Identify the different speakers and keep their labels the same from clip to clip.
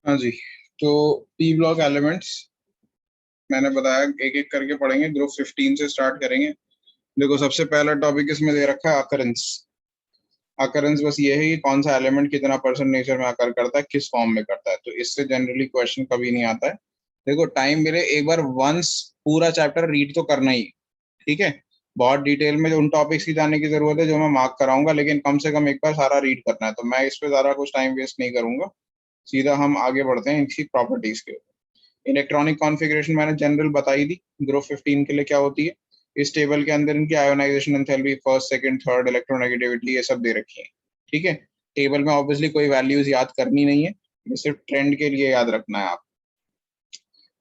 Speaker 1: हाँ जी, तो P block elements मैंने बताया एक एक करके पढ़ेंगे। ग्रुप 15 से स्टार्ट करेंगे। देखो, सबसे पहला टॉपिक इसमें दे रखा है अकरेंस। अकरेंस बस ये है कि कौन सा एलिमेंट कितना परसेंट नेचर में अकर करता है, किस फॉर्म में करता है। तो इससे जनरली क्वेश्चन कभी नहीं आता है। देखो, टाइम मिले एक बार वंस पूरा चैप्टर रीड तो करना ही है, ठीक है। बहुत डिटेल में उन टॉपिक्स की जानने की जरूरत है जो मैं मार्क कराऊंगा, लेकिन कम से कम एक बार सारा रीड करना है। तो मैं इस पे ज्यादा कुछ टाइम वेस्ट नहीं करूंगा, सीधा हम आगे बढ़ते हैं इनकी प्रॉपर्टीज के ऊपर। इलेक्ट्रॉनिक कॉन्फ़िगरेशन मैंने जनरल बताई दी, ग्रुप 15 के लिए क्या होती है। इस टेबल के अंदर इनकी ionisation enthalpy, first second third, electronegativity, ये सब दे रखी है, ठीक है। टेबल में ऑब्वियसली कोई वैल्यूज याद करनी नहीं है, ये सिर्फ ट्रेंड के लिए याद रखना है आप।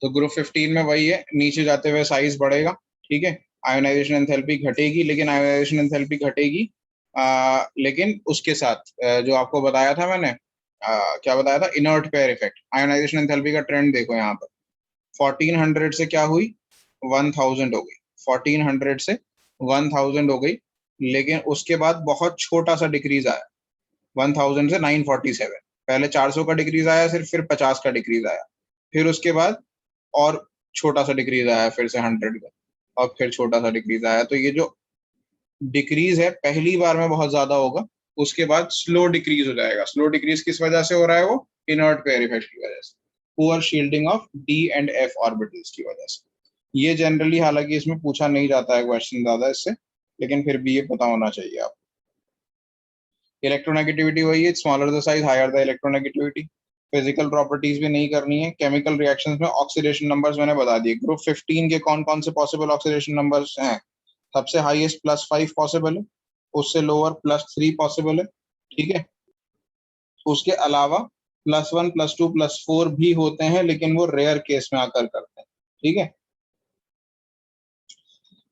Speaker 1: तो ग्रुप 15 में वही है, नीचे जाते हुए साइज बढ़ेगा, ठीक है। आयोनाइजेशन एंथैल्पी घटेगी, लेकिन आयोनाइजेशन एंथैल्पी घटेगी लेकिन उसके साथ जो आपको बताया था मैंने, क्या बताया था, inert pair effect. Ionisation enthalpy का ट्रेंड देखो यहाँ पर, 1400 से क्या हुई, 1000 हो गई। 1400 से 1000 हो गई, लेकिन उसके बाद बहुत छोटा सा डिक्रीज आया, 1000 से 947। पहले 400 का डिक्रीज आया, सिर्फ फिर 50 का डिक्रीज आया, फिर उसके बाद और छोटा सा डिक्रीज आया, फिर से 100 का, और फिर छोटा सा डिक्रीज आया। तो ये जो डिक्रीज है पहली बार में बहुत ज्यादा होगा, उसके बाद स्लो डिक्रीज हो जाएगा। स्लो डिक्रीज किस वजह से हो रहा है, वो इनर्ट पेयर इफेक्ट की वजह से, poor shielding of D and F orbitals की वजह से। ये जनरली, हालांकि इसमें पूछा नहीं जाता है क्वेश्चन ज्यादा इससे, लेकिन फिर भी ये पता होना चाहिए आपको। इलेक्ट्रोनेगेटिविटी वही है, smaller the size higher the electronegativity. Physical properties भी नहीं करनी है। केमिकल रिएक्शंस में ऑक्सीडेशन नंबर्स मैंने बता दिए। ग्रुप 15 के कौन कौन से पॉसिबल ऑक्सीडेशन नंबर्स हैं। सबसे हाईएस्ट +5 पॉसिबल है, उससे लोअर +3 पॉसिबल है, ठीक है। उसके अलावा +1 +2 +4 भी होते हैं, लेकिन वो रेयर केस में आकर करते हैं, ठीक है।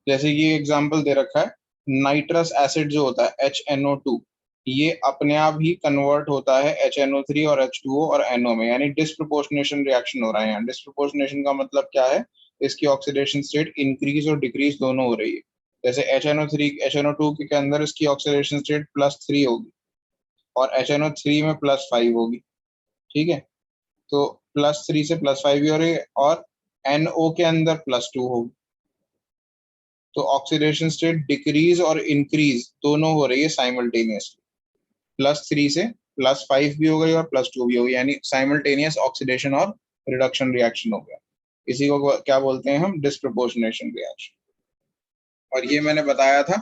Speaker 1: जैसे ये एग्जांपल दे रखा है, नाइट्रस एसिड जो होता है HNO2, ये अपने आप ही कन्वर्ट होता है HNO3 और H2O और NO में, यानी डिस्प्रोपोर्शनेशन रिएक्शन हो रहा है यहाँ। डिस्प्रोपोर्शनेशन का मतलब क्या है, इसकी ऑक्सीडेशन स्टेट इंक्रीज और डिक्रीज दोनों हो रही है। जैसे HNO2 के अंदर इसकी ऑक्सीडेशन स्टेट +3 होगी, और HNO3 में +5 होगी, ठीक है। तो +3 से +5 भी हो रही है, और NO के अंदर +2 होगी। तो ऑक्सीडेशन स्टेट डिक्रीज और इंक्रीज दोनों हो रही है साइमल्टेनियसली। +3 से +5 भी हो गई और +2 भी हो गई, यानी साइमल्टेनियस ऑक्सीडेशन और रिडक्शन रिएक्शन हो गया। इसी को क्या बोलते हैं हम, डिस्प्रोपोर्शनेशन रिएक्शन। और ये मैंने बताया था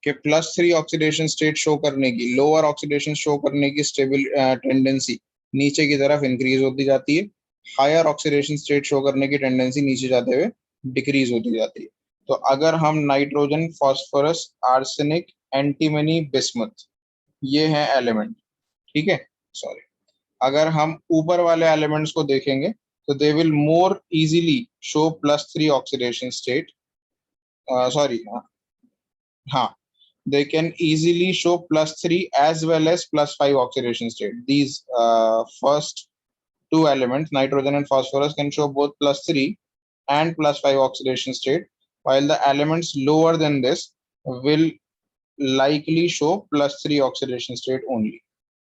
Speaker 1: कि +3 ऑक्सीडेशन स्टेट शो करने की, लोअर ऑक्सीडेशन शो करने की स्टेबल टेंडेंसी नीचे की तरफ इंक्रीज होती जाती है, हायर ऑक्सीडेशन स्टेट शो करने की टेंडेंसी नीचे जाते हुए डिक्रीज होती जाती है। तो अगर हम nitrogen, phosphorus, arsenic, antimony, bismuth, ये हैं एलिमेंट, ठीक है। सॉरी, अगर हम ऊपर वाले एलिमेंट्स को देखेंगे तो they will more easily show +3 oxidation state, sorry, हाँ, they can easily show +3 as well as +5 oxidation state. These first two elements, nitrogen and phosphorus, can show both +3 and +5 oxidation state, while the elements lower than this will likely show +3 oxidation state only.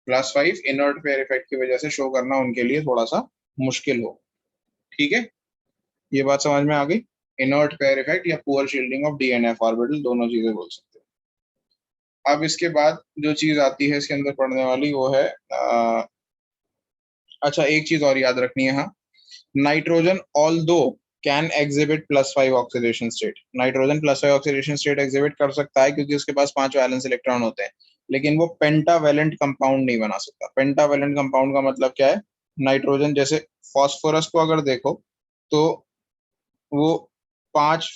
Speaker 1: +5 inert pair effect की वजह से show करना उनके लिए थोड़ा सा मुश्किल हो, ठीक है। ये बात समझ में आ गई। इनर्ट पेयर इफेक्ट या poor shielding of DNF orbital, दोनों चीजें बोल सकते हैं। अब इसके बाद जो चीज आती है इसके अंदर पढ़ने वाली, वो है अच्छा, एक चीज और याद रखनी है, हाँ। Nitrogen although can exhibit +5 oxidation state, nitrogen +5 oxidation state exhibit कर सकता है क्योंकि उसके पास 5 वैलेंस इलेक्ट्रॉन होते हैं, लेकिन वो पेंटावेलेंट कंपाउंड नहीं बना सकता। पेंटावेलेंट कंपाउंड का मतलब क्या है, नाइट्रोजन जैसे फास्फोरस को अगर देखो तो वो 5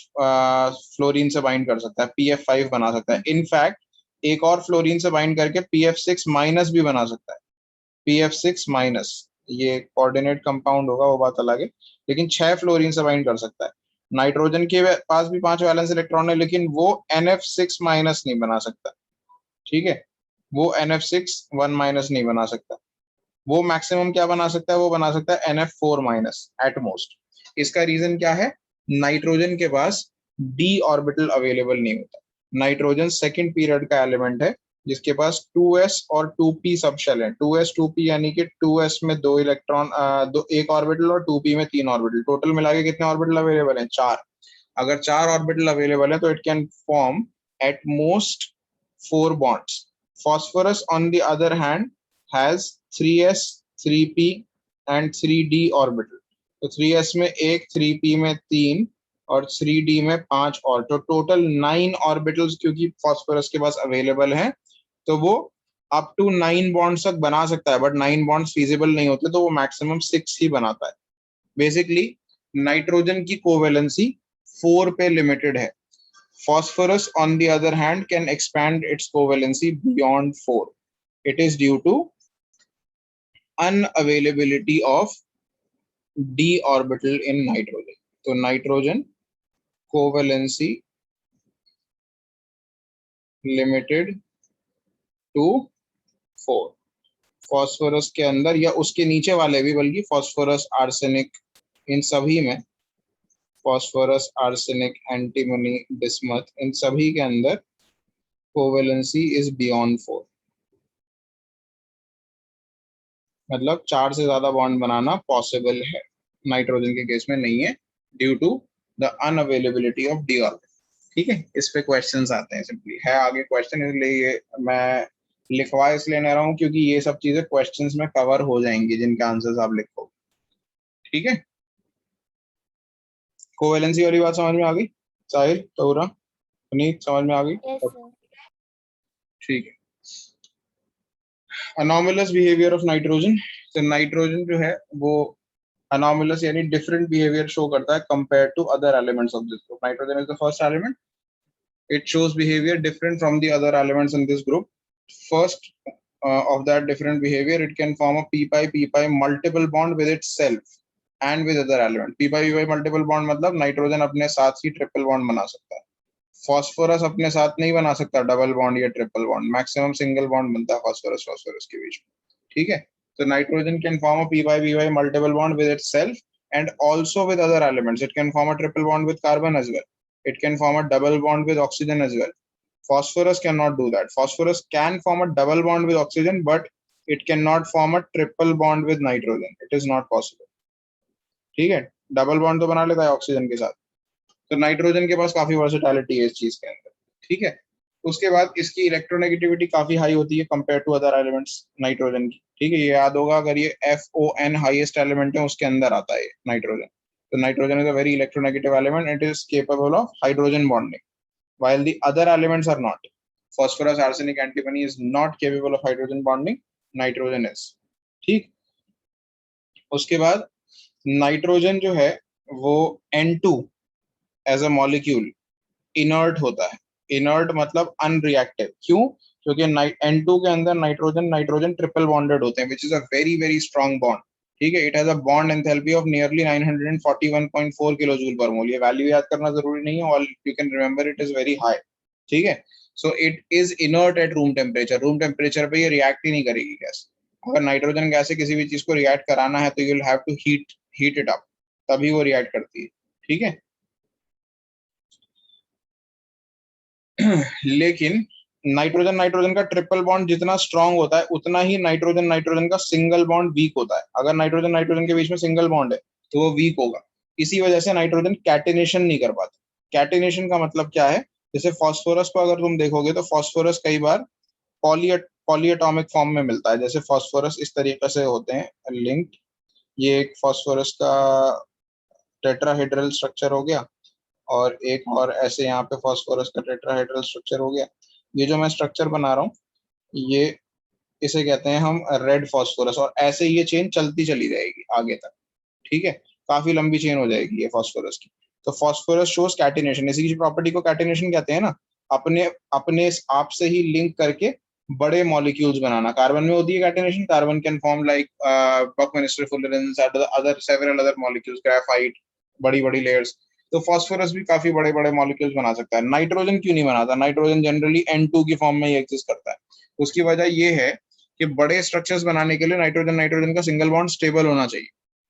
Speaker 1: फ्लोरीन से बाइंड कर सकता है, PF5 बना सकता है। इनफैक्ट एक और फ्लोरीन से बाइंड करके PF6- भी बना सकता है। PF6-, ये कोऑर्डिनेट कंपाउंड होगा, वो बात अलग है, लेकिन 6 फ्लोरीन से बाइंड कर सकता है। नाइट्रोजन के पास भी 5 वैलेंस इलेक्ट्रॉन है, लेकिन वो NF6- नहीं बना सकता, ठीक है। वो NF6-1- नहीं बना सकता। वो मैक्सिमम क्या बना सकता है, वो बना सकता है NF4- एट मोस्ट। इसका रीजन क्या है, नाइट्रोजन के पास d ऑर्बिटल अवेलेबल नहीं होता। नाइट्रोजन सेकंड पीरियड का एलिमेंट है, जिसके पास 2s और 2p सब शेल है। 2s 2p यानी कि 2s में 2 इलेक्ट्रॉन, एक ऑर्बिटल, और 2p में 3 ऑर्बिटल। टोटल मिला के कितने ऑर्बिटल अवेलेबल हैं? 4। अगर 4 ऑर्बिटल अवेलेबल है तो it can form at most 4 bonds. Phosphorus on the other hand has 3s 3p and 3d orbital. तो 3s में एक, 3p में 3 और 3d में 5 और, तो टोटल 9 ऑर्बिटल्स क्योंकि फॉस्फोरस के पास अवेलेबल हैं, तो वो अप टू 9 बॉन्ड्स तक बना सकता है। बट 9 बॉन्ड्स फीजिबल नहीं होते, तो वो मैक्सिमम 6 ही बनाता है। बेसिकली नाइट्रोजन की कोवेलेंसी 4 पे लिमिटेड है। Phosphorus on the other hand can expand its covalency beyond 4। It is due to unavailability of d orbital in nitrogen. तो nitrogen covalency limited to 4। Phosphorus के अंदर या उसके नीचे वाले भी, बल्कि फॉस्फोरस, आर्सेनिक, इन सभी में, फॉस्फोरस, आर्सेनिक, एंटीमनी, बिस्मथ, इन सभी के अंदर कोवेलेंसी इज बियॉन्ड 4। मतलब 4 से ज्यादा बॉन्ड बनाना पॉसिबल है, नाइट्रोजन के केस में नहीं है, due to the unavailability of d orbital. ठीक है, इस पे क्वेश्चंस आते हैं, सिंपली है आगे क्वेश्चन, इसलिए ये मैं लिखवा इसलिए नहीं रहा हूँ क्योंकि ये सब चीजें क्वेश्चंस में कवर हो जाएंगी जिनके आंसर्स आप लिखो। ठीक है, कोवेलेंसी वाली बात समझ में आ गई? साहिल, तौरा, पुनीत, समझ में आ गई?
Speaker 2: Yes sir.
Speaker 1: ठीक है। Anomalous behaviour of nitrogen. तो नाइट्रोजन जो है वो अनोमलस यानी डिफरेंट बिहेवियर शो करता है compare to other elements of this group. Nitrogen is the first element, it shows behavior different from the other elements in this group. First of that different behavior, it can form a p pi multiple bond with itself and with other element. p pi multiple bond मतलब nitrogen अपने साथ ही triple bond बना सकता है। Phosphorus अपने साथ नहीं बना सकता डबल बॉन्ड या triple bond, maximum single bond बनता है फॉस्फोरस फॉस्फोरस के बीच में। ठीक है, तो nitrogen can form a p multiple bond with itself and also with other elements. It can form a triple bond with carbon as well. It can form a double bond with oxygen as well. Phosphorus cannot do that. Phosphorus can form a double bond with oxygen, but it cannot form a triple bond with nitrogen. It is not possible. ठीक है, double bond तो बना लेता है oxygen के साथ। तो nitrogen के पास काफी वर्सेटैलिटी है इस चीज के अंदर। ठीक है, उसके बाद इसकी इलेक्ट्रोनेगेटिविटी काफी हाई होती है compare to other elements nitrogen की। ठीक है, ये याद होगा, अगर ये FON हाईएस्ट एलिमेंट है उसके अंदर आता है नाइट्रोजन। तो nitrogen is a very electronegative element, it is capable of hydrogen bonding while the other elements are not. Phosphorus, arsenic, antimony is not capable of hydrogen bonding, nitrogen is. ठीक, उसके बाद nitrogen जो है वो N2 as a molecule inert होता है। Inert मतलब unreactive. क्यों? क्योंकि N2 के अंदर नाइट्रोजन नाइट्रोजन ट्रिपल बॉन्डेड होते हैं, which is a very very strong bond. ठीक है, it has a bond enthalpy of nearly 941.4 kilojoule पर मोल। ये वैल्यू याद करना जरूरी नहीं है, और you can remember it is very high. ठीक है, so it is inert at room temperature. Room temperature पे ये रिएक्ट ही नहीं करेगी गैस। अगर नाइट्रोजन गैस से किसी भी चीज को रिएक्ट कराना है तो you will have to heat it up, तभी वो रिएक्ट करती है। ठीक है, लेकिन नाइट्रोजन नाइट्रोजन का ट्रिपल बॉन्ड जितना स्ट्रांग होता है उतना ही नाइट्रोजन नाइट्रोजन का सिंगल बॉन्ड वीक होता है। अगर नाइट्रोजन नाइट्रोजन के बीच में सिंगल बॉन्ड है तो वो वीक होगा। इसी वजह से नाइट्रोजन कैटिनेशन नहीं कर पाता। कैटिनेशन का मतलब क्या है? जैसे फॉस्फोरस को अगर तुम देखोगे तो फॉस्फोरस कई बार पॉलीएटॉमिक फॉर्म में मिलता है। जैसे फॉस्फोरस इस तरीके से होते हैं लिंक्ड। ये एक फॉस्फोरस का टेट्राहेड्रल स्ट्रक्चर हो गया, और एक और ऐसे यहाँ पे फॉस्फोरस का टेट्राहेड्रल स्ट्रक्चर हो गया। ये जो मैं स्ट्रक्चर बना रहा हूँ, ये इसे कहते हैं हम रेड फॉस्फोरस, और ऐसे ये चेन चलती चली जाएगी आगे तक। ठीक है, काफी लंबी चेन हो जाएगी ये फॉस्फोरस की। तो फॉस्फोरस शोज कैटिनेशन। इसी की प्रॉपर्टी को कैटिनेशन कहते हैं ना, अपने अपने आप से ही लिंक करके बड़े मॉलिक्यूल्स बनाना। कार्बन में होती है catenation, carbon can form like buckminsterfullerenes, other several other molecules, graphite, बड़ी बड़ी लेयर्स। तो फॉस्फोरस भी काफी बड़े बड़े मॉलिक्यूल्स बना सकता है। नाइट्रोजन क्यों नहीं बनाता? नाइट्रोजन जनरली N2 की फॉर्म में ही एग्जिस्ट करता है। उसकी वजह ये है कि बड़े स्ट्रक्चर्स बनाने के लिए नाइट्रोजन नाइट्रोजन का सिंगल बॉन्ड स्टेबल होना चाहिए।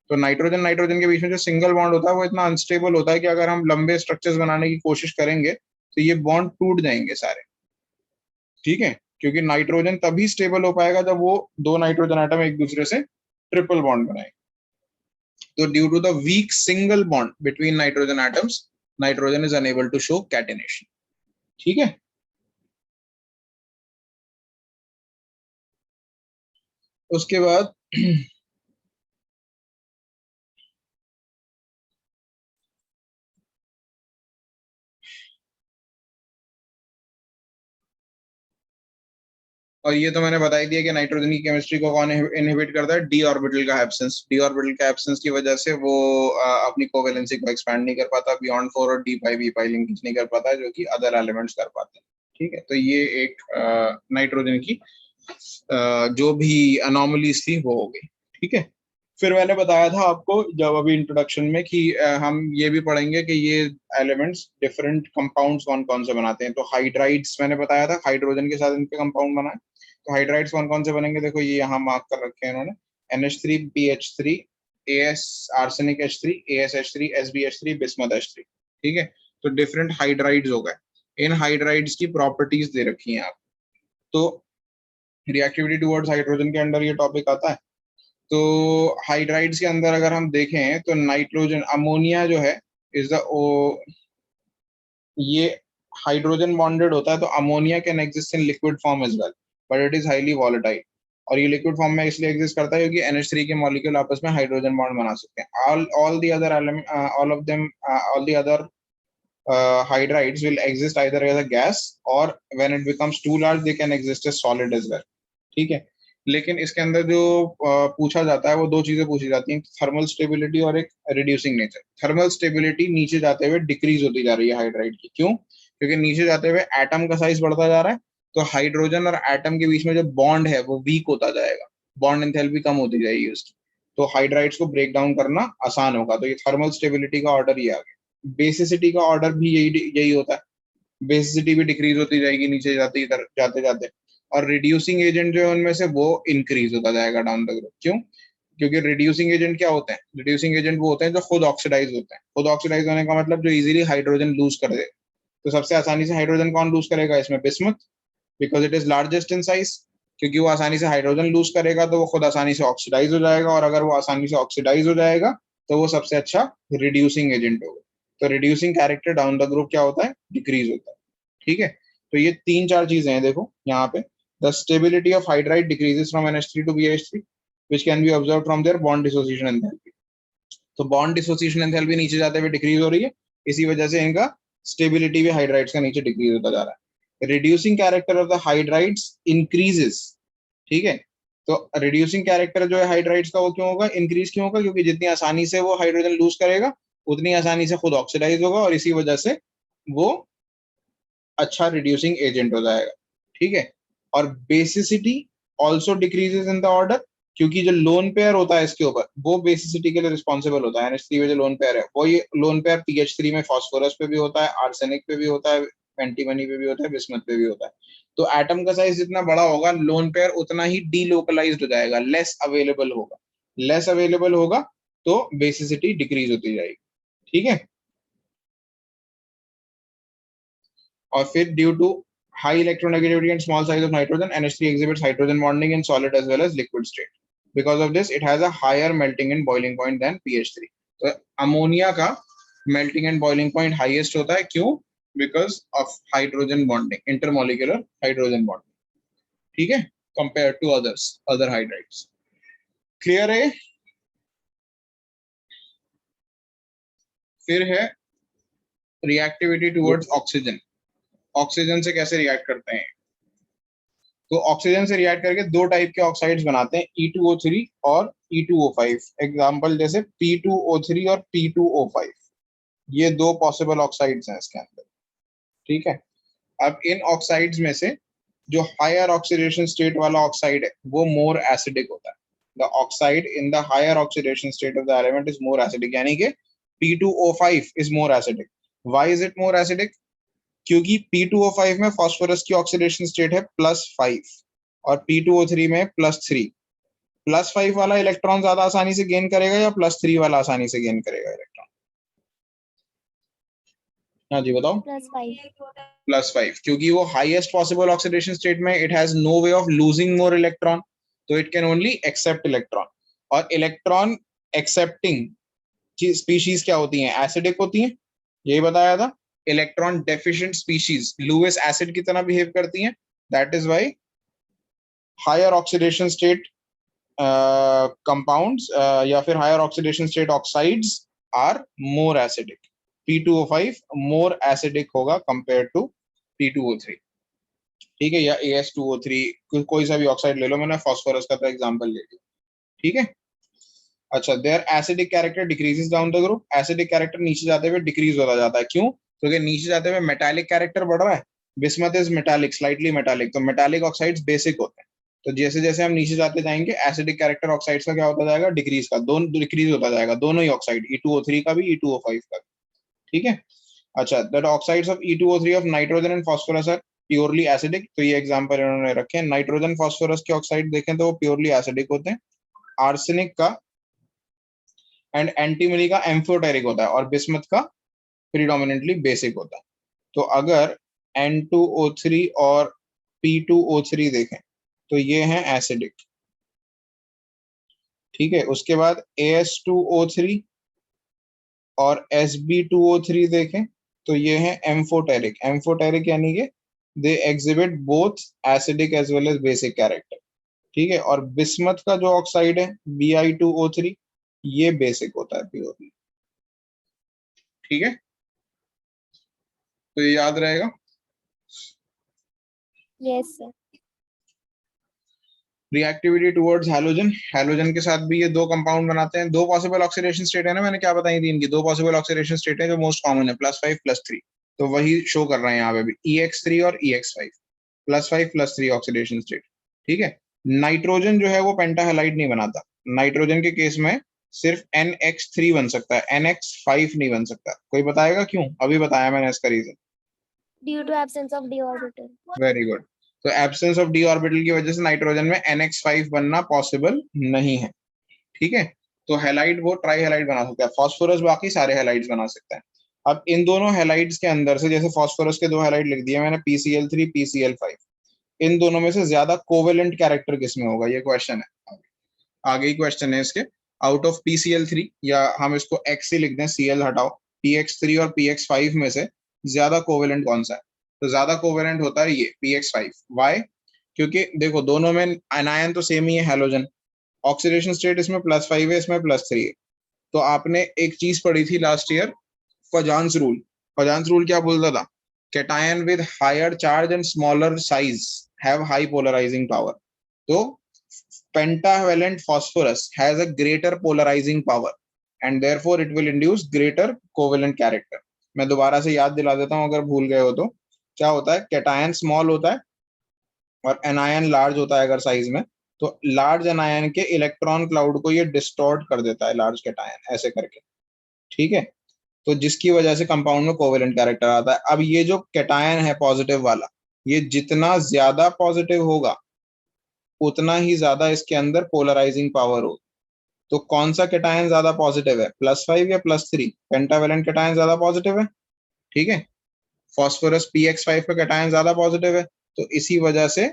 Speaker 1: तो नाइट्रोजन नाइट्रोजन के बीच में जो सिंगल बॉन्ड होता है वो इतना अनस्टेबल होता है कि अगर हम लंबे स्ट्रक्चर्स बनाने की कोशिश करेंगे तो ये बॉन्ड टूट जाएंगे सारे। ठीक है, क्योंकि नाइट्रोजन तभी स्टेबल हो पाएगा जब वो दो नाइट्रोजन एटम एक दूसरे से ट्रिपल बॉन्ड बनाए। तो due to the weak single bond between nitrogen atoms, nitrogen is unable to show catenation. ठीक है, उसके बाद और ये तो मैंने बता ही दिया कि नाइट्रोजन की केमिस्ट्री को कौन इनहिबिट करता है, डी ऑर्बिटल का एब्सेंस। डी ऑर्बिटल का एब्सेंस की वजह से वो अपनी कोवेलेंसी को एक्सपैंड नहीं कर पाता बियॉन्ड 4 और डी5 लिंकेज नहीं कर पाता, जो कि अदर एलिमेंट्स कर पाते हैं। ठीक है, तो ये एक नाइट्रोजन की जो भी अनोमलीज थी वो हो गई। ठीक है, फिर मैंने बताया था आपको जब अभी इंट्रोडक्शन में कि हम ये भी पढ़ेंगे कि ये एलिमेंट्स डिफरेंट कंपाउंड्स कौन कौन से बनाते हैं। तो हाइड्राइड्स मैंने बताया था, हाइड्रोजन के साथ इनके कंपाउंड बना है। तो हाइड्राइड्स कौन कौन से बनेंगे, देखो ये यहाँ मार्क कर रखे हैं इन्होंने, NH3BH3, AS arsenic H3, ASH3, SbH3, bismuth H3। ठीक है, तो डिफरेंट हाइड्राइड्स हो गए। इन हाइड्राइड्स की प्रॉपर्टीज दे रखी हैं आप। तो रिएक्टिविटी टुवर्ड्स हाइड्रोजन के अंडर ये टॉपिक आता है। तो हाइड्राइड्स के अंदर अगर हम देखें तो नाइट्रोजन अमोनिया जो है इज द ये हाइड्रोजन बॉन्डेड होता है, तो ammonia can exist in liquid form as well, but it is highly volatile. और ये लिक्विड फॉर्म में इसलिए एग्जिस्ट करता है क्योंकि NH3 के मॉलिक्यूल आपस में हाइड्रोजन बॉन्ड बना सकते हैं। All the other element all of them all the other hydrides will exist either as a gas or when it becomes too large they can exist as solid as well। ठीक है, लेकिन इसके अंदर जो पूछा जाता है वो दो चीजें पूछी जाती हैं, थर्मल स्टेबिलिटी और एक रिड्यूसिंग नेचर। थर्मल स्टेबिलिटी नीचे जाते हुए डिक्रीज होती जा रही है हाइड्राइड की, क्यों? क्योंकि नीचे जाते हुए एटम का साइज बढ़ता जा रहा है, तो हाइड्रोजन और एटम के बीच में जो बॉन्ड है वो वीक होता जाएगा, बॉन्ड एंथैल्पी कम होती जाएगी उसकी, तो हाइड्राइड्स को ब्रेक डाउन करना आसान होगा। तो ये थर्मल स्टेबिलिटी का ऑर्डर ही आ गया। बेसिसिटी का ऑर्डर भी यही यही होता है, बेसिसिटी भी डिक्रीज होती जाएगी नीचे जाते जाते जाते, और रिड्यूसिंग एजेंट जो है उनमें से वो इंक्रीज होता जाएगा डाउन द ग्रुप। क्यों? क्योंकि रिड्यूसिंग एजेंट क्या होते हैं, रिड्यूसिंग एजेंट वो होते हैं जो खुद ऑक्सीडाइज होते हैं। खुद ऑक्सीडाइज होने का मतलब जो इजीली हाइड्रोजन लूज कर दे। तो सबसे आसानी से हाइड्रोजन कौन लूज करेगा इसमें, bismuth, because it is largest in size. क्योंकि वो आसानी से हाइड्रोजन लूज करेगा तो वो खुद आसानी से ऑक्सीडाइज हो जाएगा, और अगर वो आसानी से ऑक्सीडाइज हो जाएगा तो वो सबसे अच्छा रिड्यूसिंग एजेंट होगा। तो reducing character down the group क्या होता है, डिक्रीज होता है। ठीक है, तो ये तीन चार चीजें हैं देखो यहाँ पे। The stability of hydride decreases from NH3 to BH3 which can be observed from their bond dissociation enthalpy। तो बॉन्ड डिसोसिएशन एंथैल्पी नीचे जाते हुए डिक्रीज हो रही है, इसी वजह से इनका स्टेबिलिटी भी हाइड्राइड्स का नीचे डिक्रीज होता जा रहा है। Reducing character of the hydrides increases. ठीक है, तो रिड्यूसिंग कैरेक्टर जो है हाइड्राइड्स का वो क्यों होगा, इंक्रीज क्यों होगा, क्योंकि जितनी आसानी से वो हाइड्रोजन लूज करेगा उतनी आसानी से खुद ऑक्सीडाइज होगा, और इसी वजह से वो अच्छा रिड्यूसिंग एजेंट हो जाएगा। ठीक है, और basicity also decreases in the order, क्योंकि जो लोन पेयर होता है इसके ऊपर वो बेसिसिटी के लिए रिस्पॉन्सिबल होता है। NH3 में जो लोन पेयर है वो, ये लोन पेयर PH3 में फॉस्फोरस पे भी होता है, आर्सेनिक पे भी होता है, एंटीमनी पे भी होता है, बिस्मथ पे भी होता है। तो एटम का साइज जितना बड़ा होगा लोन पेयर उतना ही डीलोकलाइज्ड हो जाएगा, लेस अवेलेबल होगा। लेस अवेलेबल होगा तो बेसिसिटी डिक्रीज होती जाएगी। ठीक है, और फिर due to high electronegativity and small size of nitrogen, NH3 exhibits hydrogen bonding in solid as well as liquid state. Because of this, it has a higher melting and boiling point than PH3। तो ammonia का melting and boiling point highest होता है, क्यों? Because of hydrogen bonding, intermolecular hydrogen bonding। ठीक है, compared to other hydrides। Clear है? फिर है reactivity towards oxygen। ऑक्सीजन से कैसे रिएक्ट करते हैं? तो ऑक्सीजन से रिएक्ट करके दो टाइप के ऑक्साइड्स बनाते हैं, E2O3 और E2O5। एग्जांपल जैसे P2O3 और P2O5, ये दो पॉसिबल ऑक्साइड्स हैं इसके अंदर। ठीक है, अब इन ऑक्साइड्स में से जो हायर ऑक्सीडेशन स्टेट वाला ऑक्साइड है वो मोर एसिडिक होता है। The oxide in the higher oxidation state of the element is more acidic, यानी कि P2O5 is more acidic. Why is it more acidic? क्योंकि P2O5 में फास्फोरस की ऑक्सीडेशन स्टेट है +5 और P2O3 में +3। +5 वाला इलेक्ट्रॉन ज्यादा आसानी से गेन करेगा या +3 वाला आसानी से गेन करेगा इलेक्ट्रॉन? हाँ जी बताओ।
Speaker 2: +5।
Speaker 1: +5, क्योंकि वो हाईएस्ट पॉसिबल ऑक्सीडेशन स्टेट में it has no way of losing more electron, तो it can only accept electron. और इलेक्ट्रॉन एक्सेप्टिंग स्पीशीज क्या होती हैं? एसिडिक होती हैं, यही बताया था। Electron deficient species Lewis acid की तरह बिहेव करती हैं, that is why higher oxidation state compounds या फिर higher oxidation state oxides are more acidic. P2O5 more acidic होगा कंपेयर टू P2O3, ठीक है, या AS2O3, कोई सा भी ऑक्साइड ले लो, मैंने फास्फोरस का तो एग्जांपल ले लिया, ठीक है। अच्छा, their acidic character decreases down the group, acidic character नीचे जाते हुए डिक्रीज होता जाता है, क्यों? क्योंकि नीचे जाते हुए मेटालिक कैरेक्टर बढ़ रहा है, bismuth is metallic, slightly metallic, तो मेटालिक ऑक्साइड्स बेसिक होते हैं, तो जैसे जैसे हम नीचे जाते जाएंगे एसिडिक कैरेक्टर ऑक्साइड्स का क्या होता जाएगा? डिक्रीज का, दोनों डिक्रीज होता जाएगा, दोनों ही ऑक्साइड, E2O3 का भी, E2O5 का भी, ठीक है। अच्छा, the oxides of E2O3 of nitrogen and phosphorus are purely acidic, तो ये एग्जांपल इन्होंने रखे हैं। नाइट्रोजन फास्फोरस के ऑक्साइड देखें तो वो प्योरली एसिडिक होते हैं, आर्सेनिक का एंड एंटीमनी का एम्फोटेरिक होता है, और बिस्मथ का प्रीडोमिनेंटली बेसिक होता है। तो अगर N2O3 और P2O3 देखें तो ये हैं एसिडिक, ठीक है। उसके बाद AS2O3 और Sb2O3 देखें तो ये हैं एम्फोटेरिक, एम्फोटेरिक यानी कि they exhibit both acidic as well as basic character, ठीक है। और बिस्मथ का जो ऑक्साइड है Bi2O3, ये बेसिक होता है प्योरली, ठीक है, तो ये याद रहेगा।
Speaker 2: Yes sir.
Speaker 1: Reactivity towards halogen, halogen के साथ भी ये दो कंपाउंड बनाते हैं, दो पॉसिबल ऑक्सीडेशन स्टेट है ना, मैंने क्या बताई थी इनकी, दो पॉसिबल ऑक्सीडेशन स्टेट है जो मोस्ट कॉमन है, +5 +3, तो वही शो कर रहे हैं यहाँ पे भी, EX3 और EX5, +5 +3 ऑक्सीडेशन स्टेट, ठीक है। नाइट्रोजन जो है वो पेंटाहेलाइड नहीं बनाता, नाइट्रोजन के केस में सिर्फ NX3 बन सकता है, NX5 नहीं बन सकता, कोई बताएगा क्यों? अभी बताया मैंने इसका reason.
Speaker 2: Due to absence of d orbital.
Speaker 1: Very good, तो एब्सेंस ऑफ डी ऑर्बिटल की वजह से नाइट्रोजन में NX5 बनना पॉसिबल नहीं है, ठीक है। तो हैलाइड वो ट्राई हैलाइड बना सकता है, फास्फोरस बाकी सारे हैलाइड्स बना सकता है। अब इन दोनों हैलाइड्स के अंदर से, जैसे फास्फोरस के दो हैलाइड लिख दिए मैंने, PCl3 PCl5, इन दोनों में से ज्यादा कोवेलेंट कैरेक्टर किसमें होगा, ये क्वेश्चन है, आगे ही क्वेश्चन है इसके। आउट ऑफ PCl3, या हम इसको X ही लिख दें, Cl हटाओ, PX3 और PX5 में से ज्यादा कोवेलेंट कौन सा है? तो ज्यादा कोवेलेंट होता है ये PX5। वाई? क्योंकि देखो दोनों में एनायन तो सेम ही है, हैलोजन, ऑक्सीडेशन स्टेट इसमें +5 है, इसमें +3 है। तो आपने एक चीज पढ़ी थी last year, Fajans rule, Fajans rule क्या बोलता था? Cation with higher charge and smaller size have high polarising power, तो pentavalent phosphorus has a greater polarizing power and therefore it will induce greater covalent character। मैं दोबारा से याद दिला देता हूं अगर भूल गए हो तो। क्या होता है? कैटायन स्मॉल होता है और एनायन लार्ज होता है अगर साइज में, तो लार्ज एनायन के इलेक्ट्रॉन क्लाउड को ये डिस्टॉर्ट कर देता है, लार्ज कैटायन ऐसे करके, ठीक है। तो जिसकी वजह से कंपाउंड में कोवेलेंट कैरेक्टर आता है। अब ये जो कैटायन है पॉजिटिव वाला, ये जितना ज्यादा पॉजिटिव होगा उतना ही ज्यादा इसके अंदर पोलराइजिंग पावर होगी। तो कौन सा कैटायन ज्यादा पॉजिटिव है, +5 या +3? पेंटावेलेंट कैटायन ज्यादा पॉजिटिव है, ठीक है। फॉस्फोरस PX5 का कैटायन ज्यादा पॉजिटिव है, तो इसी वजह से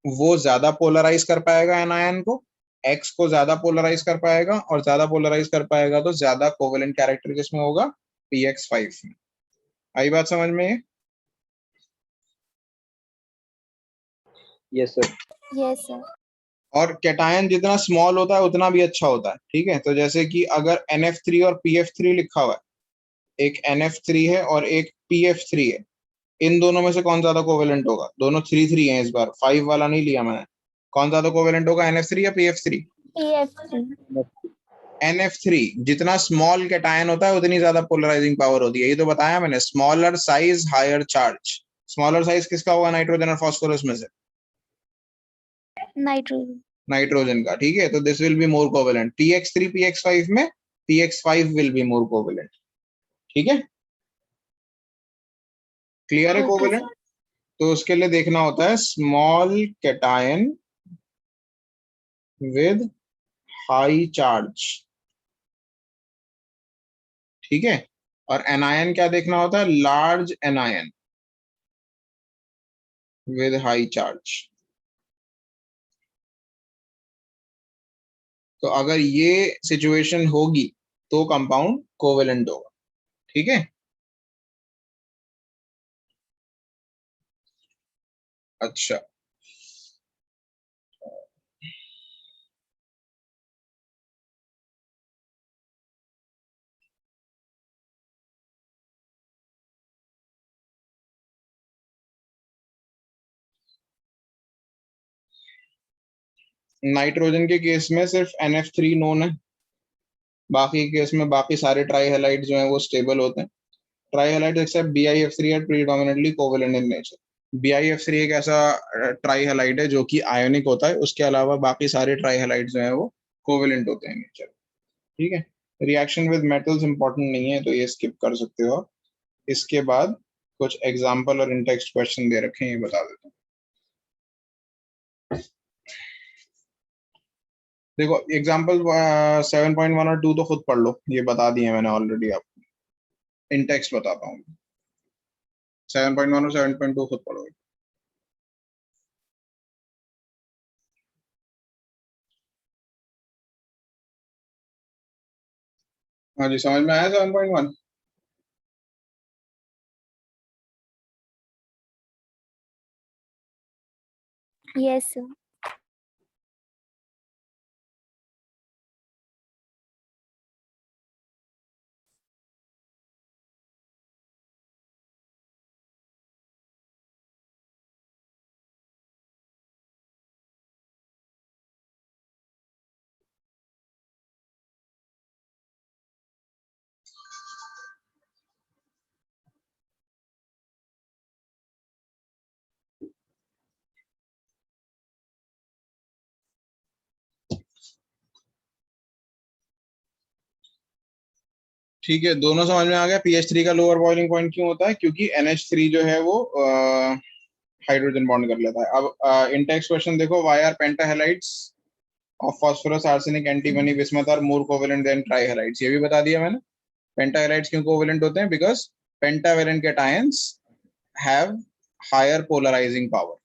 Speaker 1: वो ज्यादा पोलराइज कर पाएगा एनायन को, एक्स को ज्यादा पोलराइज कर पाएगा, और ज्यादा पोलराइज कर पाएगा तो ज्यादा कोवेलेंट कैरेक्टर किसमें होगा? PX5 में। आई बात समझ में?
Speaker 3: Yes sir.
Speaker 2: Yes sir.
Speaker 1: और कैटायन जितना स्मॉल होता है उतना भी अच्छा होता है, ठीक है। तो जैसे कि अगर NF3 और PF3 लिखा हुआ है, एक NF3 है और एक PF3 है, इन दोनों में से कौन ज्यादा कोवेलेंट होगा? दोनों 3 3 है इस बार, 5 वाला नहीं लिया मैंने। कौन ज्यादा कोवेलेंट होगा, NF3 या PF3?
Speaker 2: PF3।
Speaker 1: NF3 जितना स्मॉल कैटायन होता है उतनी ज्यादा पोलराइजिंग पावर होती है, ये तो बताया मैंने, smaller size higher charge. Smaller size किसका होगा नाइट्रोजन और फास्फोरस में से?
Speaker 2: नाइट्रोजन।
Speaker 1: नाइट्रोजन का, ठीक है। तो this will be more covalent, PX3 PX5 में PX5 will be more covalent, ठीक है। क्लियर है
Speaker 2: ओके
Speaker 1: कोवेलेंट?
Speaker 2: सर।
Speaker 1: तो उसके लिए देखना होता है small cation with high charge, ठीक है। और एनायन क्या देखना होता है? Large anion with high charge. तो अगर ये सिचुएशन होगी तो कंपाउंड कोवेलेंट होगा। ठीक है, अच्छा। नाइट्रोजन के केस में सिर्फ NF3 नोन है, बाकी के केस में बाकी सारे ट्राई हैलाइड जो हैं वो स्टेबल होते हैं। Trihalide except BiF3 are predominantly covalent in nature. BiF3 एक ऐसा ट्राई हैलाइड है जो कि आयोनिक होता है, उसके अलावा बाकी सारे ट्राई हैलाइड जो हैं वो कोवेलेंट होते हैं नेचर। ठीक है, रिएक्शन विद मेटल्स इंपॉर्टेंट नहीं है तो ये स्किप कर सकते हो। इसके बाद कुछ एग्जाम्पल और इंटेक्स्ट क्वेश्चन दे रखे हैं, ये बता देता हूँ। देखो एग्जाम्पल 7.1 और 2 तो खुद पढ़ लो, ये बता दिए मैंने ऑलरेडी आपको। इंटेक्स्ट बताता हूँ, 7.1 और 7.2 खुद पढ़ोगे। हाँ जी, समझ में आया 7.1?
Speaker 2: Yes, sir.
Speaker 1: ठीक है, दोनों समझ में आ गया। PH3 का लोअर बॉइलिंग पॉइंट क्यों होता है? क्योंकि NH3 जो है वो हाइड्रोजन बॉन्ड कर लेता है। अब इंटेक्स्ट क्वेश्चन देखो, why are pentahalides of phosphorus arsenic antimony bismuth are more covalent than trihalides? ये भी बता दिया मैंने। पेंटाहेलाइड्स क्यों कोवेलेंट होते हैं? Because pentavalent cations have higher polarising power.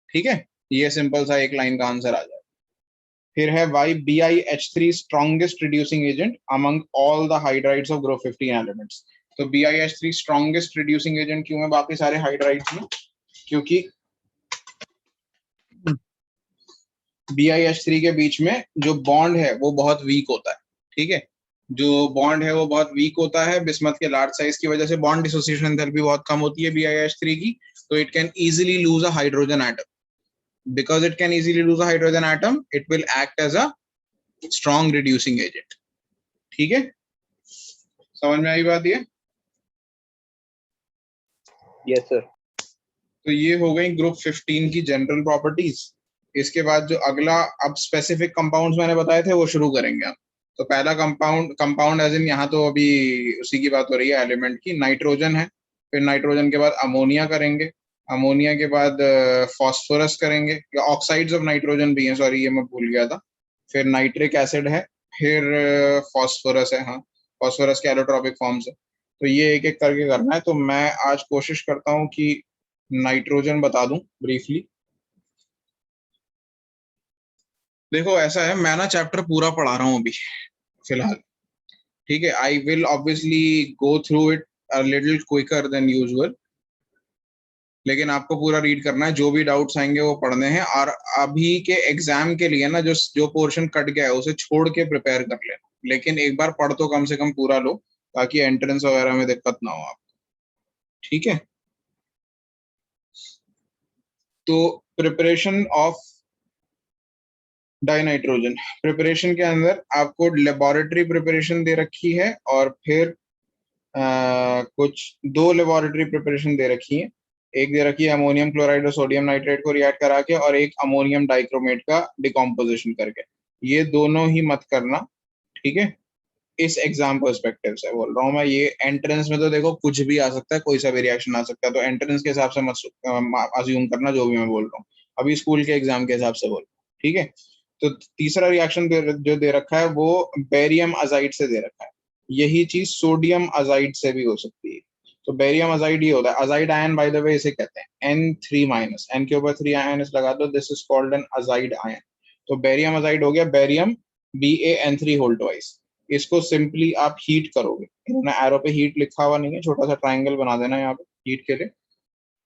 Speaker 1: ठीक है, ये सिंपल सा एक लाइन का आंसर आ जाए। फिर है why BiH3 strongest reducing agent among all the hydrides of group 15 elements. तो BiH3 स्ट्रॉन्गेस्ट रिड्यूसिंग एजेंट क्यों है बाकी सारे हाइड्राइड्स में? क्योंकि BiH3 के बीच में जो बॉन्ड है वो बहुत वीक होता है। ठीक है, जो बॉन्ड है वो बहुत वीक होता है, बिस्मथ के लार्ज साइज की वजह से बॉन्ड डिसोसिएशन एंथैल्पी बहुत कम होती है BiH3 की, तो it can easily lose a hydrogen atom. because it can easily lose a hydrogen atom, it will act as a strong reducing agent. ठीक है, समझ में आई बात ये?
Speaker 3: Yes sir.
Speaker 1: तो ये हो गई ग्रुप 15 की जनरल प्रॉपर्टीज। इसके बाद जो अगला अब स्पेसिफिक कंपाउंड्स मैंने बताए थे वो शुरू करेंगे हम। तो पहला कंपाउंड एज इन यहाँ तो अभी उसी की बात हो रही है, एलिमेंट की। नाइट्रोजन है, फिर नाइट्रोजन के बाद अमोनिया करेंगे, अमोनिया के बाद फॉस्फोरस करेंगे, या ऑक्साइड्स ऑफ नाइट्रोजन भी है, सॉरी ये मैं भूल गया था। फिर नाइट्रिक एसिड है, फिर फॉस्फोरस है। हाँ, फॉस्फोरस के एलोट्रॉपिक फॉर्म्स है। तो ये एक एक करके करना है। तो मैं आज कोशिश करता हूँ कि नाइट्रोजन बता दूं ब्रीफली। देखो ऐसा है, मैं ना चैप्टर पूरा पढ़ा रहा हूँ अभी फिलहाल। ठीक है, I will obviously go through it a little quicker than usual, लेकिन आपको पूरा रीड करना है, जो भी डाउट्स आएंगे वो पढ़ने हैं। और अभी के एग्जाम के लिए ना जो जो पोर्शन कट गया है उसे छोड़ के प्रिपेयर कर लेना, लेकिन एक बार पढ़ तो कम से कम पूरा लो, ताकि एंट्रेंस वगैरह में दिक्कत ना हो आपको। ठीक है, तो प्रिपरेशन ऑफ डाइनाइट्रोजन, प्रिपरेशन के अंदर आपको लेबोरेटरी प्रिपरेशन दे रखी है, और फिर कुछ दो लेबोरेटरी प्रिपरेशन दे रखी है। एक दे रखी है अमोनियम क्लोराइड और सोडियम नाइट्रेट को रिएक्ट करा के, और एक अमोनियम डाइक्रोमेट का डिकम्पोजिशन करके। ये दोनों ही मत करना, ठीक है? इस एग्जाम पर्सपेक्टिव से बोल रहा हूँ मैं। ये एंट्रेंस में तो देखो कुछ भी आ सकता है, कोई सा भी रिएक्शन आ सकता है, तो एंट्रेंस के हिसाब से मत अज्यूम करना जो भी मैं बोल रहा हूँ। अभी स्कूल के एग्जाम के हिसाब से बोल रहा हूँ, ठीक है? तो तीसरा रिएक्शन जो दे रखा है वो बेरियम अजाइड से दे रखा है। यही चीज सोडियम अजाइड से भी हो सकती है। तो बेरियम अजाइड ये होता है, azide ion by the way इसे कहते हैं N3-, N के ऊपर 3 आयन लगा दो, this is called an azide ion. तो बेरियम अजाइड हो गया बेरियम BaN3 होल ट्वाइस। इसको सिंपली आप हीट करोगे, इन्होंने एरो पे हीट लिखा हुआ नहीं है, छोटा सा ट्राइंगल बना देना यहाँ पे हीट के लिए।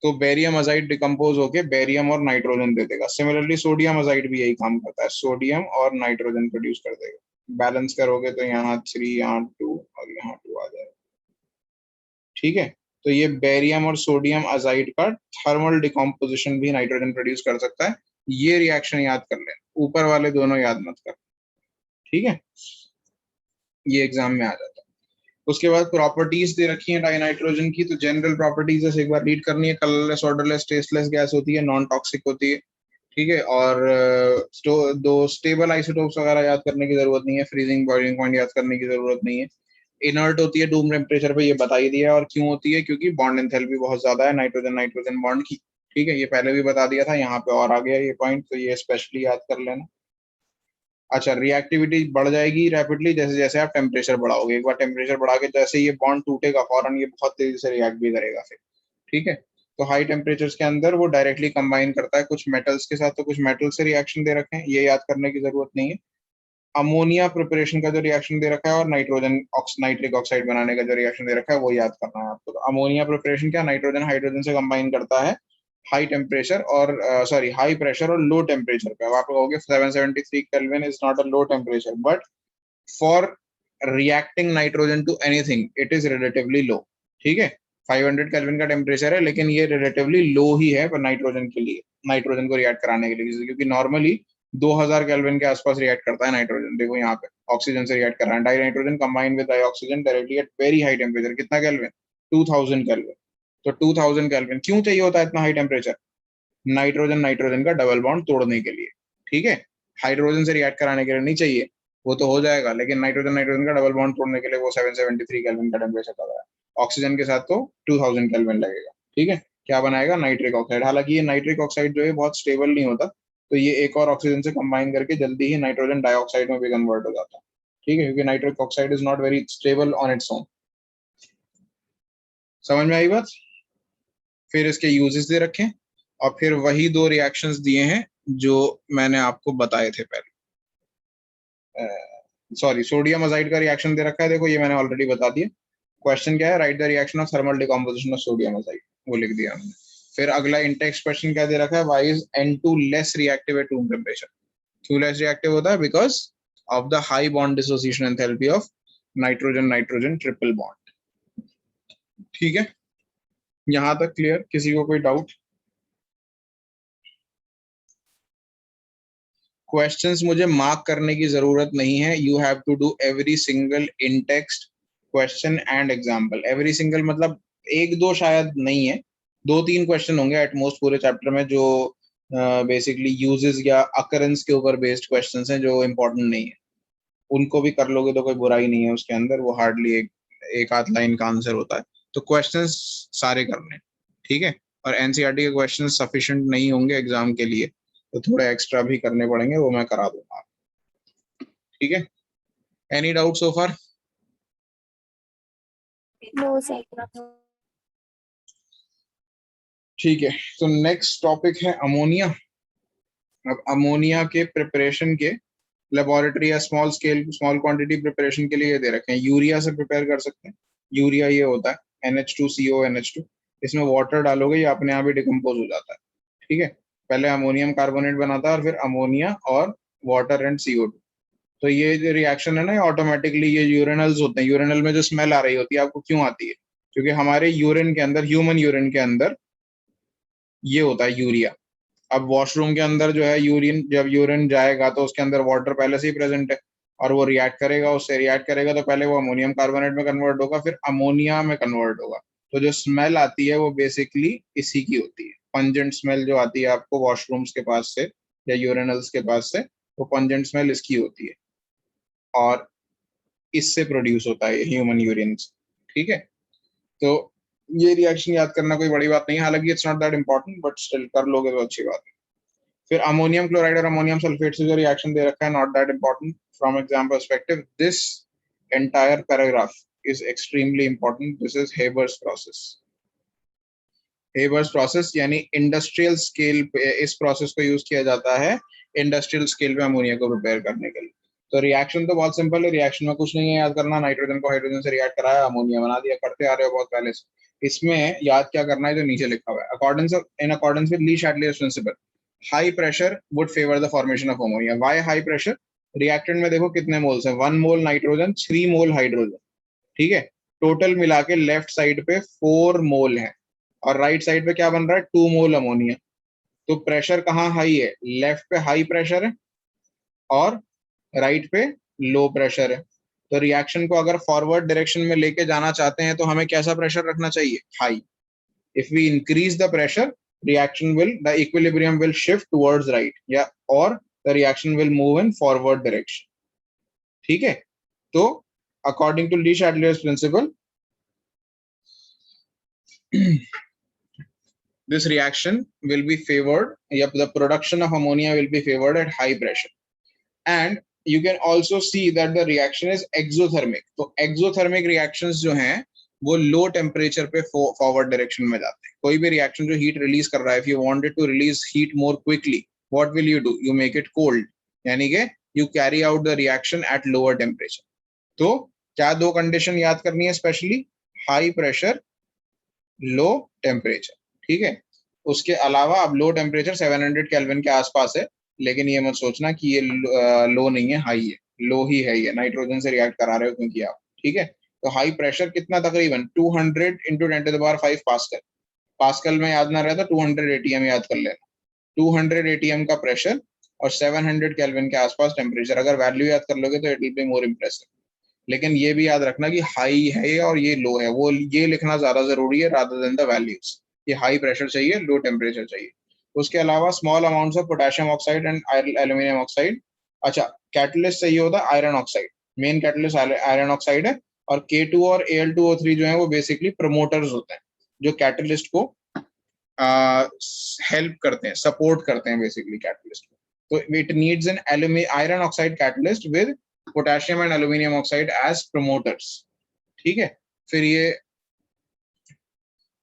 Speaker 1: तो बेरियम अजाइड डिकम्पोज होके बेरियम और नाइट्रोजन दे देगा। सिमिलरली सोडियम अजाइड भी यही काम करता है, सोडियम और नाइट्रोजन प्रोड्यूस कर देगा। बैलेंस करोगे तो यहाँ 3, यहाँ 2 और यहाँ 2 आ जाएगा। ठीक है, तो ये बेरियम और सोडियम अजाइड का थर्मल डिकम्पोजिशन भी नाइट्रोजन प्रोड्यूस कर सकता है। ये रिएक्शन याद कर लें, ऊपर वाले दोनों याद मत कर। ठीक है, ये एग्जाम में आ जाता है। उसके बाद प्रॉपर्टीज दे रखी है डाइनाइट्रोजन की, तो जनरल प्रॉपर्टीज एक बार रीड करनी है। कलरलेस, ऑर्डरलेस, टेस्टलेस गैस होती है, नॉन टॉक्सिक होती है। ठीक है, और दो स्टेबल आइसोटोप्स वगैरह याद करने की जरूरत नहीं है, फ्रीजिंग बॉइलिंग पॉइंट याद करने की जरूरत नहीं है। इनर्ट होती है रूम टेम्परेचर पे, ये बता ही दिया है। और क्यों होती है, क्योंकि बॉन्ड एंथैल्पी बहुत ज्यादा है नाइट्रोजन नाइट्रोजन बॉन्ड की। ठीक है, ये पहले भी बता दिया था, यहाँ पे और आ गया ये पॉइंट, तो ये स्पेशली याद कर लेना। अच्छा, रिएक्टिविटी बढ़ जाएगी रैपिडली जैसे जैसे आप टेम्परेचर बढ़ाओगे। एक बार टेम्परेचर बढ़ा के जैसे ये बॉन्ड टूटेगा फौरन ये बहुत तेजी से रिएक्ट भी करेगा फिर। ठीक है, तो हाई टेम्परेचर्स के अंदर वो डायरेक्टली कंबाइन करता है कुछ मेटल्स के साथ, तो कुछ मेटल से रिएक्शन दे रखे हैं, ये याद करने की जरूरत नहीं है। अमोनिया प्रिपरेशन का जो रिएक्शन दे रखा है और नाइट्रोजन नाइट्रिक ऑक्साइड बनाने का जो रिएक्शन दे रखा है वो याद करना है आपको। तो अमोनिया प्रिपरेशन क्या, नाइट्रोजन हाइड्रोजन से कंबाइन करता है हाई टेम्परेचर और सॉरी हाई प्रेशर और लो टेम्परेचर पे। अब आप कहोगे 773 kelvin is not a low temperature, but for reacting nitrogen to anything it is relatively low. ठीक है, 500 केल्विन का टेम्परेचर है, लेकिन ये रिलेटिवली लो ही है पर नाइट्रोजन के लिए, नाइट्रोजन को रिएक्ट कराने के लिए, क्योंकि नॉर्मली 2000 केल्विन के आसपास रिएक्ट करता है नाइट्रोजन। देखो यहाँ पे ऑक्सीजन से रिएक्ट कर रहा है, die nitrogen combine with dioxygen directly at very high temperature. कितना केल्विन, 2000 केल्विन। तो 2000 केल्विन क्यों चाहिए होता है इतना हाई टेम्परेचर, नाइट्रोजन नाइट्रोजन का डबल बॉन्ड तोड़ने के लिए। ठीक है, हाइड्रोजन से रिएक्ट कराने के लिए नहीं चाहिए, वो तो हो जाएगा, लेकिन नाइट्रोजन नाइट्रोजन का डबल बॉन्ड तोड़ने के लिए वो 773 केल्विन का टेम्परेचर लग रहा है। ऑक्सीजन के साथ तो 2000 केल्विन लगेगा। ठीक है, क्या बनाएगा, नाइट्रिक ऑक्साइड। हालांकि ये नाइट्रिक ऑक्साइड जो है बहुत स्टेबल नहीं होता, तो ये एक और ऑक्सीजन से कंबाइन करके जल्दी ही नाइट्रोजन डाइऑक्साइड में भी कन्वर्ट हो जाता है। ठीक है, क्योंकि nitric oxide is not very stable on its own. समझ में आई बात। फिर इसके यूजेस दे रखे हैं और फिर वही दो रिएक्शंस दिए हैं जो मैंने आपको बताए थे पहले। सॉरी, सोडियम अजाइड का रिएक्शन दे रखा है, देखो ये मैंने ऑलरेडी बता दिया। क्वेश्चन क्या है, right the reaction of thermal decomposition of sodium azide, वो लिख दिया हमने। फिर अगला इंटेक्स क्वेश्चन क्या दे रखा है, why is N2 less reactive at room temperature. क्यों लेस रिएक्टिव होता है, because of the high bond dissociation enthalpy of nitrogen nitrogen triple bond. ठीक है, यहां तक क्लियर, किसी को कोई डाउट। क्वेश्चंस मुझे मार्क करने की जरूरत नहीं है, you have to do every single in text question and example. Every single मतलब एक दो शायद नहीं है, 2-3 क्वेश्चन होंगे एट मोस्ट पूरे चैप्टर में जो बेसिकली यूजेस या अकरेंस के ऊपर बेस्ड क्वेश्चंस हैं जो इंपॉर्टेंट नहीं है। उनको भी कर लोगे तो कोई बुराई नहीं है उसके अंदर, वो हार्डली एक आध लाइन का आंसर होता है। तो क्वेश्चंस सारे करने, ठीक है। और एनसीईआरटी के क्वेश्चन सफिशिएंट नहीं होंगे एग्जाम के लिए, तो थोड़े एक्स्ट्रा भी करने पड़ेंगे, वो मैं करा दूंगा। ठीक है, एनी डाउट सो फार?
Speaker 2: No, sir.
Speaker 1: ठीक है, तो नेक्स्ट टॉपिक है अमोनिया। अब अमोनिया के प्रिपरेशन के लेबोरेटरी या small scale small quantity preparation के लिए ये दे रखे हैं। यूरिया से प्रिपेयर कर सकते हैं। यूरिया ये होता है NH2CONH2, इसमें वाटर डालोगे ये अपने आप ही डिकम्पोज हो जाता है। ठीक है, पहले अमोनियम कार्बोनेट बनाता है और फिर अमोनिया और वाटर एंड CO2। तो ये जो रिएक्शन है ना, ये ऑटोमेटिकली ये यूरिनल्स होते हैं। यूरिनल में जो स्मेल आ रही होती है आपको क्यों आती है, क्योंकि हमारे यूरिन के अंदर, ह्यूमन यूरिन के अंदर ये होता है यूरिया। अब वॉशरूम के अंदर जो है यूरिन, जब यूरिन जाएगा तो उसके अंदर वाटर पहले से ही प्रेजेंट है और वो रिएक्ट करेगा, उससे रिएक्ट करेगा तो पहले वो अमोनियम कार्बोनेट में कन्वर्ट होगा, फिर अमोनिया में कन्वर्ट होगा। तो जो स्मेल आती है वो बेसिकली इसी की होती है। पंजेंट स्मेल जो आती है आपको वॉशरूम्स के पास से या यूरिनल्स के पास से, वो पंजेंट स्मेल इसकी होती है और इससे प्रोड्यूस होता है ह्यूमन यूरिन। ठीक है, तो ये रिएक्शन याद करना कोई बड़ी बात नहीं है, हालांकि it's not that important, but still कर लोगे तो अच्छी बात है। फिर अमोनियम क्लोराइड और अमोनियम सल्फेट से जो रिएक्शन दे रखा है, not that important from exam perspective. This entire paragraph is extremely important. This is Haber's process. Haber's process यानी इंडस्ट्रियल स्केल पे इस प्रोसेस को यूज किया जाता है इंडस्ट्रियल स्केल पे अमोनिया को प्रिपेयर करने के लिए। तो रिएक्शन तो बहुत सिंपल है, रिएक्शन में कुछ नहीं है याद करना, नाइट्रोजन को हाइड्रोजन से रिएक्ट कराया, अमोनिया बना दिया, करते आ रहे हो बहुत पहले से। इसमें याद क्या करना है जो नीचे लिखा हुआ है, according with Le Chatelier's principle, high pressure would favour the formation of ammonia. Why high pressure? Reactant में देखो कितने मोल्स है, 1 मोल नाइट्रोजन, 3 मोल हाइड्रोजन, ठीक है, टोटल मिला के लेफ्ट साइड पे 4 मोल है और राइट साइड पे क्या बन रहा है, 2 मोल अमोनिया। तो प्रेशर कहाँ हाई है, लेफ्ट पे हाई प्रेशर है और राइट पे लो प्रेशर है। तो रिएक्शन को अगर फॉरवर्ड डायरेक्शन में लेके जाना चाहते हैं तो हमें कैसा प्रेशर रखना चाहिए, high. If we increase the pressure, reaction will, the equilibrium will shift towards right, या or the reaction will move in forward direction, ठीक है। तो according to Lee Chateliers principle, this reaction will be favored, the production of ammonia will be favored at high pressure, and you can also see that the reaction is exothermic. तो exothermic reactions जो हैं वो लो temperature पे forward direction में जाते हैं। कोई भी रिएक्शन जो हीट रिलीज कर रहा है, if you wanted to release heat more quickly, what will you do, you make it cold, यानी कि you carry out the reaction at lower temperature. तो क्या दो कंडीशन याद करनी है specially, high pressure, low temperature, ठीक है। उसके अलावा अब लो टेम्परेचर 700 केल्विन के आसपास है, लेकिन ये मत सोचना कि ये लो नहीं है, हाई है, लो ही है, ये नाइट्रोजन से रिएक्ट करा रहे हो क्योंकि आप, ठीक है। तो हाई प्रेशर कितना, तकरीबन 200 into 10⁵ पास्कल, पास्कल में याद ना रहे तो 200 ATM याद कर लेना, 200 ATM का प्रेशर और 700 केल्विन के आसपास टेम्परेचर। अगर वैल्यू याद कर लोगे तो it will be more impressive, लेकिन ये भी याद रखना कि हाई है और ये लो है, वो ये लिखना ज्यादा जरूरी है रादर देन द वैल्यूज। ये हाई प्रेशर चाहिए, लो टेम्परेचर चाहिए। उसके अलावा small amounts of potassium oxide and aluminium oxide. अच्छा, कैटलिस्ट चाहिए होता है iron oxide, main catalyst iron oxide है, और K2 और Al2O3 जो है वो बेसिकली प्रमोटर्स होते हैं जो कैटलिस्ट को हेल्प करते हैं, सपोर्ट करते हैं बेसिकली कैटलिस्ट को। तो it needs an iron oxide catalyst with potassium and aluminium oxide as promoters, ठीक है। फिर ये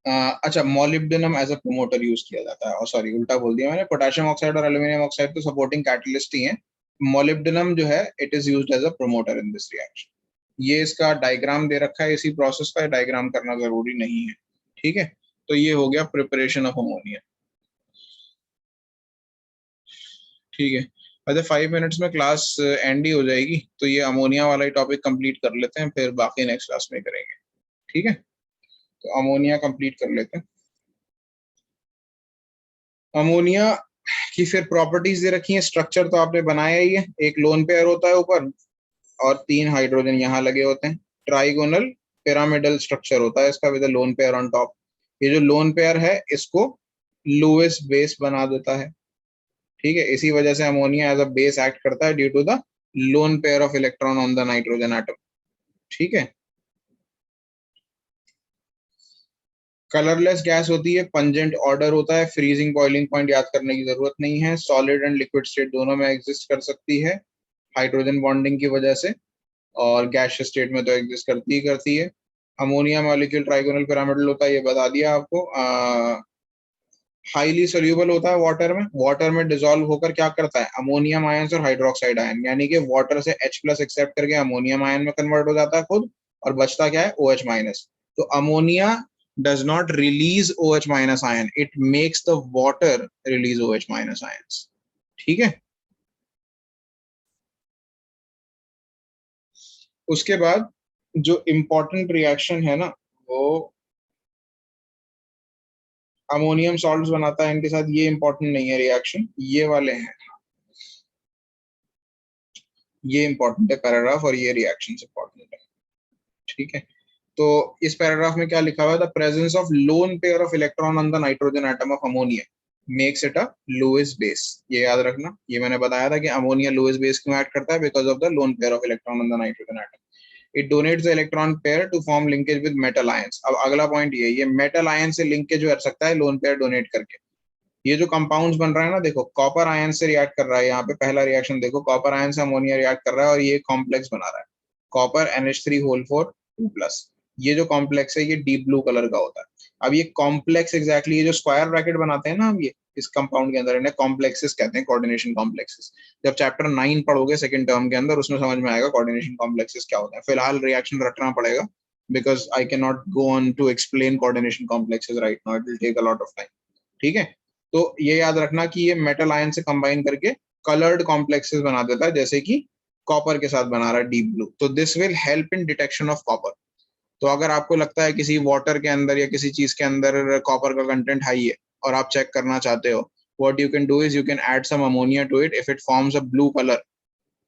Speaker 1: अच्छा, molybdenum as a promoter use किया जाता है, और सॉरी उल्टा बोल दिया मैंने, पोटेशियम ऑक्साइड और एल्यूमिनियम ऑक्साइड तो सपोर्टिंग कैटलिस्ट ही हैं, मोलिब्डेनम जो है it is used as a promoter in this reaction. ये इसका डायग्राम दे रखा है इसी प्रोसेस का, डायग्राम करना जरूरी नहीं है, ठीक है। तो ये हो गया प्रिपरेशन ऑफ अमोनिया, ठीक है। अच्छा 5 मिनट्स में क्लास एंड ही हो जाएगी, तो ये अमोनिया वाला ही टॉपिक कंप्लीट कर लेते हैं, फिर बाकी नेक्स्ट क्लास में करेंगे, ठीक है। तो अमोनिया कंप्लीट कर लेते हैं। अमोनिया की फिर प्रॉपर्टीज दे रखी है, स्ट्रक्चर तो आपने बनाया ही है, एक लोन पेयर होता है ऊपर और 3 हाइड्रोजन यहाँ लगे होते हैं, ट्राइगोनल पिरामिडल स्ट्रक्चर होता है इसका with lone pair on top. ये जो लोन पेयर है इसको लुईस बेस बना देता है, ठीक है। इसी वजह से ammonia as a base act करता है due to the lone pair of electron on the nitrogen atom, ठीक है। कलरलेस गैस होती है, पंजेंट ऑर्डर होता है, फ्रीजिंग बॉइलिंग पॉइंट याद करने की जरूरत नहीं है, सॉलिड एंड लिक्विड स्टेट दोनों में एग्जिस्ट कर सकती है हाइड्रोजन बॉन्डिंग की वजह से, और गैस स्टेट में तो एग्जिस्ट करती है। अमोनिया मॉलिक्यूल ट्राइगोनल पिरामिडल होता है, ये बता दिया आपको। हाईली सोल्यूबल होता है वाटर में, वाटर में डिसॉल्व होकर क्या करता है, अमोनियम आयंस और हाइड्रोक्साइड आयन, यानी कि वाटर से H+ एक्सेप्ट करके अमोनियम आयन में कन्वर्ट हो जाता है खुद, और बचता क्या है, OH-। तो ammonia does not release OH- ion, it makes the water release OH- ions, ठीक है। उसके बाद जो इंपॉर्टेंट रिएक्शन है ना, वो अमोनियम सॉल्ट्स बनाता है इनके साथ, ये इंपॉर्टेंट नहीं है रिएक्शन, ये वाले हैं, ये इंपॉर्टेंट है पैराग्राफ, और ये रिएक्शन इंपॉर्टेंट है, ठीक है। तो इस पैराग्राफ में क्या लिखा हुआ है, the presence of lone pair of electron on the nitrogen atom of ammonia makes it a Lewis base. ये याद रखना, ये मैंने बताया था कि अमोनिया लुईस बेस क्यों एक्ट करता है, because of the lone pair of electron on the nitrogen atom. It donates the electron pair to form linkage with metal ions. अब अगला पॉइंट ये मेटल आयन से लिंकेज कर सकता है लोन पेयर डोनेट करके। ये जो कंपाउंड्स बन रहा है ना, देखो कॉपर आयन से रिएक्ट कर रहा है, यहाँ पे पहला रिएक्शन देखो, कॉपर आयन से अमोनिया रिएक्ट कर रहा है और ये कॉम्प्लेक्स बना रहा है, कॉपर NH3 होल 4 2+। ये जो कॉम्प्लेक्स है ये डीप ब्लू कलर का होता है। अब ये कॉम्प्लेक्स एग्जैक्टली ये जो स्क्वायर ब्रैकेट बनाते हैं ना हम ये इस कंपाउंड के अंदर, इन्हें कॉम्प्लेक्सेस कहते हैं, कोऑर्डिनेशन कॉम्प्लेक्सेस। जब चैप्टर 9 पढ़ोगे सेकंड टर्म के अंदर उसमें समझ में आएगा कोऑर्डिनेशन कॉम्प्लेक्सेस क्या होते हैं। फिलहाल रिएक्शन रटना पड़ेगा because I cannot go on to explain coordination complexes right now. It will take a lot of time. ठीक है, तो ये याद रखना कि ये मेटल आयन से कंबाइन करके कलर्ड कॉम्प्लेक्सेस बना देता है, जैसे कि कॉपर के साथ बना रहा है डीप ब्लू। तो this will help in detection of copper. तो अगर आपको लगता है किसी वाटर के अंदर या किसी चीज के अंदर कॉपर का कंटेंट हाई है और आप चेक करना चाहते हो, what you can do is you can add some ammonia to it if it forms a blue color.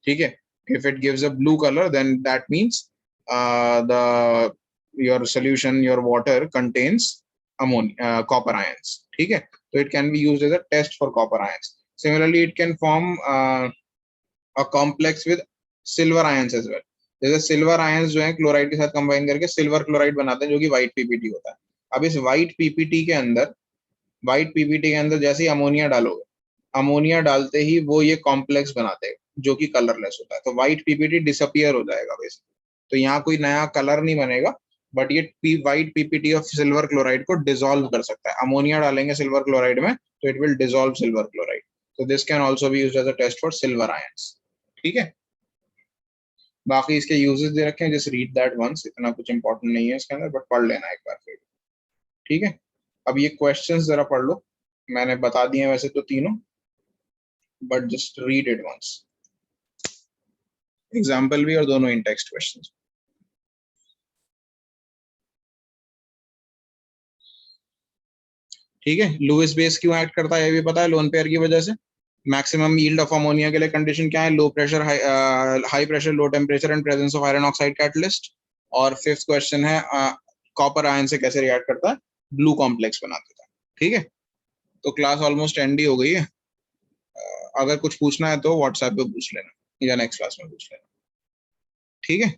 Speaker 1: ठीक है, if it gives a blue color then that means your solution, your water contains ammonia, copper ions. ठीक है, so it can be used as a test for copper ions. Similarly, it can form a complex with silver ions as well. जैसे silver ions जो है chloride के साथ combine करके silver chloride बनाते हैं, जो कि व्हाइट पीपीटी होता है। अब इस व्हाइट पीपीटी के अंदर जैसे ही अमोनिया डालोगे, अमोनिया डालते ही वो ये कॉम्प्लेक्स बनाते हैं जो कि कलरलेस होता है। तो व्हाइट पीपीटी डिसअपियर हो जाएगा वैसे। तो यहाँ कोई नया कलर नहीं बनेगा, बट ये white PPT of silver chloride को डिसॉल्व कर सकता है। अमोनिया डालेंगे सिल्वर क्लोराइड में तो it will dissolve silver chloride. तो this can also be used as a test for silver ions. ठीक है, बाकी इसके यूजेस दे रखे हैं, जस्ट रीड दैट वंस, इतना कुछ इंपॉर्टेंट नहीं है इसके अंदर, बट पढ़ लेना एक बार फिर। ठीक है, अब ये क्वेश्चंस जरा पढ़ लो, मैंने बता दिए वैसे तो तीनों, but just read it once. Example भी और दोनों इन टेक्स्ट क्वेश्चंस। ठीक है, लुईस बेस क्यों एक्ट करता है ये भी पता है, लोन पेयर की वजह से। मैक्सिमम यील्ड ऑफ अमोनिया के लिए कंडीशन क्या है, low pressure, high pressure, low temperature and presence of iron oxide catalyst. और फिफ्थ क्वेश्चन है कॉपर आयन से कैसे रिएक्ट करता है, ब्लू कॉम्प्लेक्स बना देता है। ठीक है, तो क्लास ऑलमोस्ट एंड ही हो गई है। अगर कुछ पूछना है तो व्हाट्सएप पे पूछ लेना या नेक्स्ट क्लास में पूछ लेना। ठीक है।